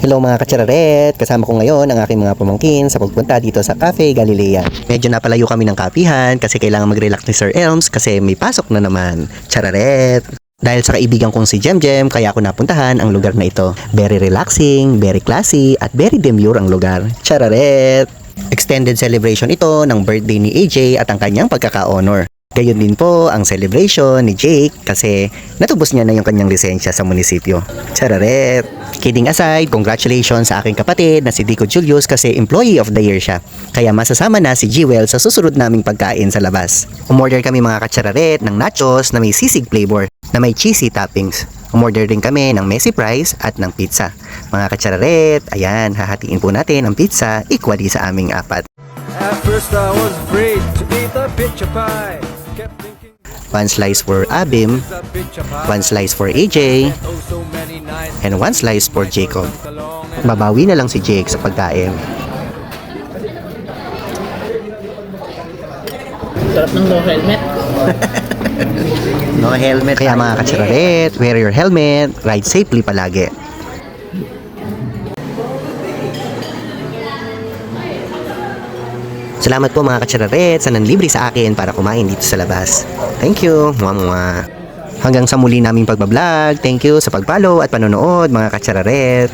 Hello mga katsararet! Kasama ko ngayon ang aking mga pamangkin sa pagpunta dito sa Cafe Galilea. Medyo napalayo kami ng kapihan kasi kailangan mag-relax ni Sir Elms kasi may pasok na naman. Chararet! Dahil sa kaibigan kong si Jem kaya ako napuntahan ang lugar na ito. Very relaxing, very classy at very demure ang lugar. Chararet! Extended celebration ito ng birthday ni AJ at ang kanyang pagkaka-honor. Gayon din po ang celebration ni Jake kasi natubos niya na yung kanyang lisensya sa munisipyo. Chararet! Kidding aside, congratulations sa aking kapatid na si Dico Julius kasi Employee of the Year siya. Kaya masasama na si Jewel sa susunod naming pagkain sa labas. Umorder kami mga katsararet ng nachos na may sisig flavor na may cheesy toppings. Umorder din kami ng messy fries at ng pizza. Mga katsararet, ayan, hahatiin po natin ang pizza equally sa aming apat. At first I was afraid to eat a pizza pie. Kept thinking One slice for Abim, a pizza pie. one slice for AJ, Oh, so many nights and one slice for Jacob. along. Babawi na lang si Jake sa pagkain. Sarap ng no helmet. No helmet. Kaya mga katsararet, wear your helmet, ride safely palagi. Salamat po mga katsararet sa nanlibre sa akin para kumain dito sa labas. Thank you. Mwah. Hanggang sa muli naming pagbablog. Thank you sa pag-follow at panonood mga katsararet.